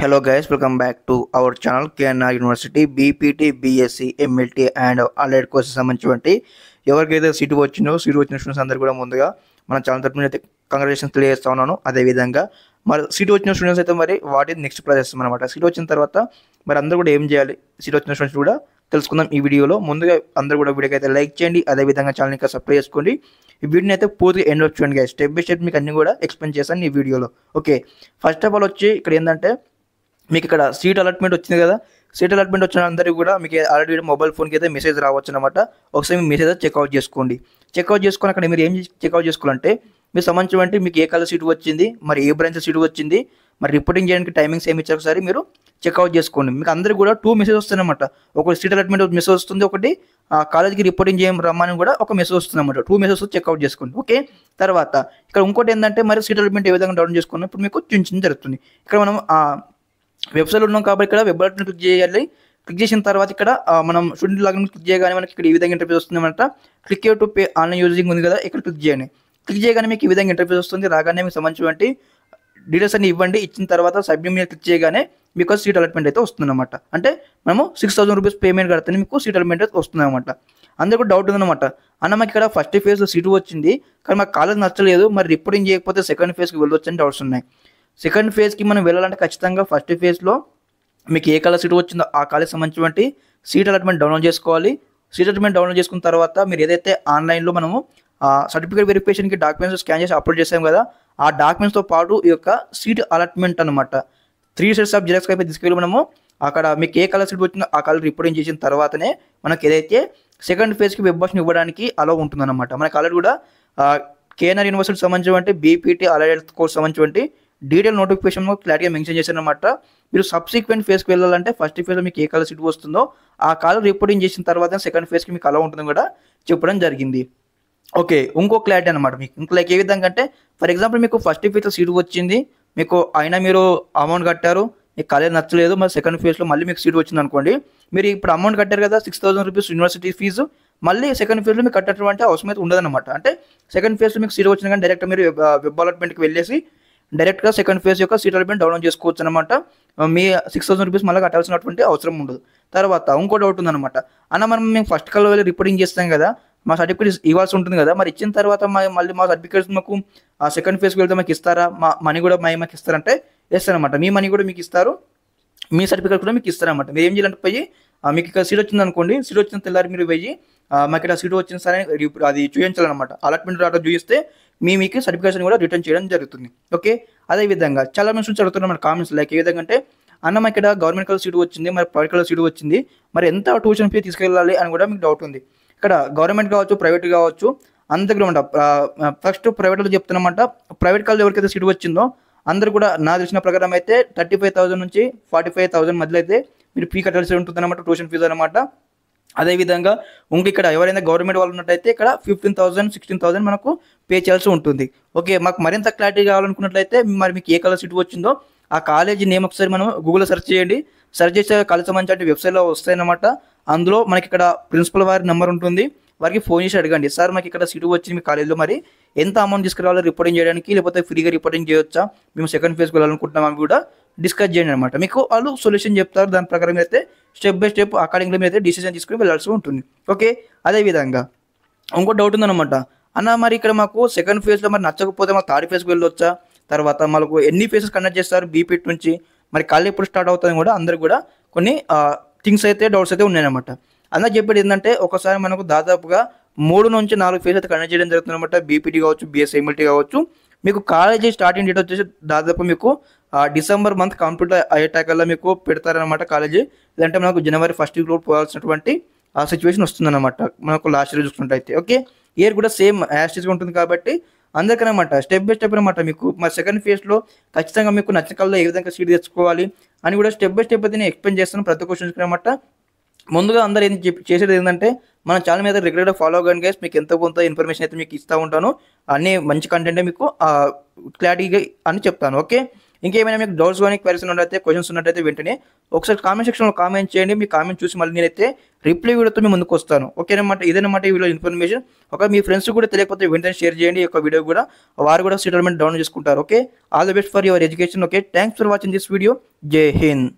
Hello guys, welcome back to our channel KNR University BPT, BSc, MLT and already courses సంబంధించి ఎవరికైతే seat వచ్చిన students అందరూ కూడా ముందుగా మన ఛానల్ తరపున అయితే కంగ్రాచులేషన్స్ తెలియజేస్తా ఉన్నాను. అదేవిధంగా మరి సీటు వచ్చిన స్టూడెంట్స్ అయితే మరి వాటి నెక్స్ట్ ప్రాసెస్ అనమాట. సీటు వచ్చిన తర్వాత మరి అందరూ కూడా ఏం చేయాలి, సీటు వచ్చిన స్టూడెంట్స్ కూడా తెలుసుకుందాం ఈ వీడియోలో. ముందుగా అందరూ కూడా వీడియోకి అయితే లైక్ చేయండి, అదేవిధంగా ఛానల్ ఇంకా సబ్స్క్రైబ్ చేసుకోండి. ఈ వీడియోని అయితే పూర్తిగా ఎండ్ చూడండి గైస్, స్టెప్ బై స్టెప్ మీకు అన్ని కూడా ఎక్స్ప్లెయిన్ చేస్తాను ఈ వీడియోలో. ఓకే, ఫస్ట్ ఆఫ్ ఆల్ వచ్చి ఇక్కడ ఏంటంటే మీకు ఇక్కడ సీట్ అలాట్మెంట్ వచ్చింది కదా. సీట్ అలాట్మెంట్ వచ్చిన అందరికీ కూడా మీకు ఆల్రెడీ మొబైల్ ఫోన్కి అయితే మెసేజ్ రావచ్చు అనమాట. ఒకసారి మీ మెసేజ్ చెక్అవుట్ చేసుకోండి. చెక్అవుట్ చేసుకొని అక్కడ మీరు ఏం చెక్అవుట్ చేసుకోవాలంటే మీరు సంబంధించి మీకు ఏ కలర్ సీటు వచ్చింది, మరి ఏ బ్రాంచ్ సీటు వచ్చింది, మరి రిపోర్టింగ్ చేయడానికి టైమింగ్స్ ఏమి ఇచ్చారు ఒకసారి మీరు చెక్అవుట్ చేసుకోండి. మీకు అందరికీ కూడా 2 మెసేజ్ వస్తుంది అనమాట. ఒకటి సీట్ అలాట్మెంట్ మెసేజ్ వస్తుంది, ఒకటి కాలేజ్కి రిపోర్టింగ్ చేయడం రమ్మని కూడా ఒక మెసేజ్ వస్తుంది అనమాట. 2 మెసేజ్ చెక్అవుట్ చేసుకోండి. ఓకే, తర్వాత ఇక్కడ ఇంకోటి ఏంటంటే మరి సీట్ అలాట్మెంట్ ఏ విధంగా డౌన్లోడ్ చేసుకున్నాం ఇప్పుడు మీకు చూపించడం జరుగుతుంది. ఇక్కడ మనం వెబ్సైట్ ఉన్నాం కాబట్టి ఇక్కడ వెబ్ అలాట్మెంట్ క్లిక్ చేయాలి. క్లిక్ చేసిన తర్వాత ఇక్కడ మనం స్టూడెంట్ లాగిన్ క్లిక్ చేయగానే మనకి ఇక్కడ ఈ విధంగా ఇంటర్ఫేస్ వస్తుంది అనమాట. Click to pay online using ఉంది కదా, ఇక్కడ క్లిక్ చేయండి. క్లిక్ చేయగానే మీకు ఈ విధంగా ఇంటర్ఫేస్ వస్తుంది. రాగానే మీకు సంబంధించి డీటెయిల్స్ అన్ని ఇవ్వండి. ఇచ్చిన తర్వాత సబ్మిట్ మీద క్లిక్ చేయగానే మీకు సీట్ అలాట్మెంట్ అయితే వస్తుంది అనమాట. అంటే మనము 6,000 రూపీస్ పేమెంట్ కడితే మీకు సీట్ అలాట్మెంట్ అయితే వస్తుంది అనమాట. అందరికీ డౌట్ ఉందన్నమాట, అన్న మాకు ఇక్కడ ఫస్ట్ ఫేజ్లో సీటు వచ్చింది కానీ మాకు కాలేజ్ నచ్చలేదు, మరి రిపోర్టింగ్ చేయకపోతే సెకండ్ ఫేజ్కి వెళ్ళొచ్చు అని డౌట్స్ ఉన్నాయి. సెకండ్ ఫేజ్కి మనం వెళ్ళాలంటే ఖచ్చితంగా ఫస్ట్ ఫేజ్లో మీకు ఏ కలర్ సీట్ వచ్చిందో ఆ కాలేజ్ సంబంధించి సీట్ అలాట్మెంట్ డౌన్లోడ్ చేసుకోవాలి. సీట్ అలాట్మెంట్ డౌన్లోడ్ చేసుకున్న తర్వాత మీరు ఏదైతే ఆన్లైన్లో మనము సర్టిఫికేట్ వెరిఫికేషన్కి డాక్యుమెంట్స్ స్కాన్ చేసి అప్లోడ్ చేసాం కదా, ఆ డాక్యుమెంట్స్తో పాటు ఈ యొక్క సీట్ అలాట్మెంట్ అనమాట 3 సెట్స్ ఆఫ్ జిరాక్స్ అయితే తీసుకెళ్ళి మనము అక్కడ మీకు ఏ కలర్ సీట్ వచ్చిందో ఆ కలర్ రిపోర్టింగ్ చేసిన తర్వాతనే మనకి ఏదైతే సెకండ్ ఫేజ్కి వెబ్ ఆప్షన్ ఇవ్వడానికి అలా ఉంటుందన్నమాట. మనకి ఆల్రెడీ కూడా కేఎన్ఆర్ యూనివర్సిటీ సంబంధించి బీపీటీ అలైడ్ కోర్స్ సంబంధించి డీటెయిల్ నోటిఫికేషన్ క్లారిటీగా మెన్షన్ చేశారనమాట. మీరు సబ్సిక్వెంట్ ఫేజ్కి వెళ్ళాలంటే ఫస్ట్ ఫేజ్లో మీకు ఏ కలర్ సీట్ వస్తుందో ఆ కలర్ రిపోర్టింగ్ చేసిన తర్వాత సెకండ్ ఫేజ్కి మీకు అలా ఉంటుందో కూడా చెప్పడం జరిగింది. ఓకే, ఇంకో క్లారిటీ అనమాట మీకు. ఇంకా లైక్ ఏ విధంగా అంటే ఫర్ ఎగ్జాంపుల్ మీకు ఫస్ట్ ఫేజ్లో సీట్ వచ్చింది, మీకు అయినా మీరు అమౌంట్ కట్టారు, మీకు కాలేజ్ నచ్చలేదు, మరి సెకండ్ ఫేజ్లో మళ్ళీ మీకు సీట్ వచ్చింది అనుకోండి. మీరు ఇప్పుడు అమౌంట్ కట్టారు కదా 6,000 రూపీస్ యూనివర్సిటీ ఫీజు, మళ్ళీ సెకండ్ ఫేజ్లో మీకు కట్టడం అవసరం అయితే ఉండదన్నమాట. అంటే సెకండ్ ఫేజ్లో మీకు సీట్ వచ్చిన కానీ డైరెక్ట్ మీరు వెబ్ అలాట్మెంట్కి వెళ్ళేసి డైరెక్ట్గా సెకండ్ ఫేజ్ యొక్క సీట్ అలాట్మెంట్ డౌన్లోడ్ చేసుకోవచ్చు అనమాట. మీ 6,000 రూపీస్ మళ్ళీ కట్టాల్సినటువంటి అవసరం ఉండదు. తర్వాత ఇంకో డౌట్ ఉందన్నమాట, అన్న మనం మేము ఫస్ట్ కల్లో వెళ్ళి రిపోర్టింగ్ చేస్తాం కదా, మా సర్టిఫికేట్ ఇవ్వాల్సి ఉంటుంది కదా, మరి ఇచ్చిన తర్వాత మళ్ళీ మా సర్టిఫికేట్స్ మాకు సెకండ్ ఫేజ్కి వెళ్తే మాకు ఇస్తారా, మా మనీ కూడా మాకు ఇస్తారంటే ఇస్తారనమాట. మీ మనీ కూడా మీకు ఇస్తారు, మీ సర్టిఫికేట్ కూడా మీకు ఇస్తారనమాట. మీరు ఏం చేయాలంటే పోయి మీకు ఇక్కడ సీట్ వచ్చింది అనుకోండి, సీట్ వచ్చిన తెల్లారి మీరు పోయి మాకు ఇక్కడ సీట్ వచ్చిన సరే అది చూపించాలన్నమాట. అలాట్మెంట్ రావడం చూపిస్తే మీకు సర్టిఫికేషన్ కూడా రిటర్న్ చేయడం జరుగుతుంది. ఓకే, అదేవిధంగా చాలా మంది నుంచి అడుగుతున్నారు మన కామెంట్స్ లైక్ ఏ విధంగా అంటే అన్న మాకు ఇక్కడ గవర్నమెంట్ కలర్ సీట్ వచ్చింది, మరి ప్రైవేట్ కలర్ సీట్ వచ్చింది, మరి ఎంత ట్యూషన్ ఫీ తీసుకెళ్ళాలి అని కూడా మీకు డౌట్ ఉంది. ఇక్కడ గవర్నమెంట్ కావచ్చు ప్రైవేట్ కావచ్చు అందరికీ ఉంటా. ఫస్ట్ ప్రైవేట్లో చెప్తున్నమాట, ప్రైవేట్ కాలేజ్ ఎవరికైతే సీట్ వచ్చిందో అందరూ కూడా నా తెలిసిన ప్రకారం అయితే 35,000 నుంచి 45,000 మధ్యలో అయితే మీరు ఫీ కట్టాల్సి ఉంటుంది అనమాట, ట్యూషన్ ఫీజు అనమాట. అదేవిధంగా ఇంక ఇక్కడ ఎవరైనా గవర్నమెంట్ వాళ్ళు ఉన్నట్టయితే ఇక్కడ 15,000 16,000 మనకు పే చేయాల్సి ఉంటుంది. ఓకే, మాకు మరింత క్లారిటీ కావాలనుకున్నట్లయితే మరి మీకు ఏ కలర్ సీట్ వచ్చిందో ఆ కాలేజీ నేమ్ ఒకసారి మనం గూగుల్లో సెర్చ్ చేయండి. సెర్చ్ చేసే కాలేజ్ సంబంధించిన వెబ్సైట్లో వస్తాయన్నమాట. అందులో మనకి ఇక్కడ ప్రిన్సిపల్ వారి నెంబర్ ఉంటుంది, వారికి ఫోన్ చేసి అడగండి, సార్ మాకు ఇక్కడ సీటు వచ్చింది మీ కాలేజ్లో, మరి ఎంత అమౌంట్ తీసుకురావాలో రిపోర్టింగ్ చేయడానికి, లేకపోతే ఫ్రీగా రిపోర్టింగ్ చేయొచ్చా, మేము సెకండ్ ఫేజ్కి వెళ్ళాలనుకుంటున్నాం అని కూడా డిస్కస్ చేయండి అనమాట. మీకు వాళ్ళు సొల్యూషన్ చెప్తారు, దాని ప్రకారం అయితే స్టెప్ బై స్టెప్ అకార్డింగ్లీ మీరు అయితే డిసిజన్ తీసుకుని వెళ్ళాల్సి ఉంటుంది. ఓకే, అదేవిధంగా ఇంకో డౌట్ ఉందన్నమాట, అన్న మరి ఇక్కడ మాకు సెకండ్ ఫేజ్లో మరి నచ్చకపోతే మాకు థర్డ్ ఫేజ్కి వెళ్ళొచ్చా, తర్వాత మనకు ఎన్ని ఫేజెస్ కండక్ట్ చేస్తారు బీపీటీ నుంచి, మరి కాలేజ్ ఎప్పుడు స్టార్ట్ అవుతుంది కూడా అందరికి కూడా కొన్ని థింగ్స్ అయితే డౌట్స్ అయితే ఉన్నాయన్నమాట. అందులో చెప్పేది ఏంటంటే ఒకసారి మనకు దాదాపుగా 3 నుంచి 4 ఫేజ్ అయితే కండక్ట్ చేయడం జరుగుతుంది అనమాట. బీపీటీ కావచ్చు, బీఎస్సీ ఎంఎల్టీ కావచ్చు. మీకు కాలేజీ స్టార్టింగ్ డేట్ వచ్చేసి దాదాపు మీకు డిసెంబర్ మంత్ కంప్లీట్ అయ్యేటాకల్లా మీకు పెడతారనమాట కాలేజీ. లేదంటే మనకు జనవరి 1st వీక్లో పోవాల్సినటువంటి సిచ్యువేషన్ వస్తుందన్నమాట మనకు లాస్ట్ ఇయర్ చూసుకుంటే. ఓకే, ఇయర్ కూడా సేమ్ యాస్టీస్గా ఉంటుంది కాబట్టి అందరికనమాట స్టెప్ బై స్టెప్ అనమాట. మీకు మరి సెకండ్ ఫేజ్లో ఖచ్చితంగా మీకు నచ్చిన కల్లో ఏ విధంగా సీట్ తెచ్చుకోవాలి అని కూడా స్టెప్ బై స్టెప్ అయితే నేను ఎక్స్ప్లెయిన్ చేస్తాను ప్రతి క్వశ్చన్స్కి అనమాట. ముందుగా అందరూ చేసేది ఏంటంటే మన ఛానల్ మీద రెగ్యులర్గా ఫాలో అవ్వండి గైస్, మీకు ఎంతో కొంత ఇన్ఫర్మేషన్ అయితే మీకు ఇస్తూ ఉంటాను, అన్నీ మంచి కంటెంటే మీకు క్లారిటీగా అని చెప్తాను. ఓకే, ఇంకేమైనా మీకు డౌట్స్ కానీ క్వైరీస్ ఉన్నట్టయితే క్వశ్చన్స్ ఉన్నట్టయితే వెంటనే ఒకసారి కామెంట్ సెక్షన్లో కామెంట్ చేయండి. మీ కామెంట్ చూసి మళ్ళీ నేనైతే రిప్లై వీడియోతో మీ ముందుకు వస్తాను. ఓకేనమాట, ఇదేనమాట ఈ వీడియో ఇన్ఫర్మేషన్. ఒక మీ ఫ్రెండ్స్ కూడా తెలియకపోతే వెంటనే షేర్ చేయండి. ఈ యొక్క వీడియో కూడా వారు కూడా సెటిల్మెంట్ డౌన్లోడ్ చేసుకుంటారు. Okay, all the best for your education. Okay, thanks for watching this video. జై హింద్.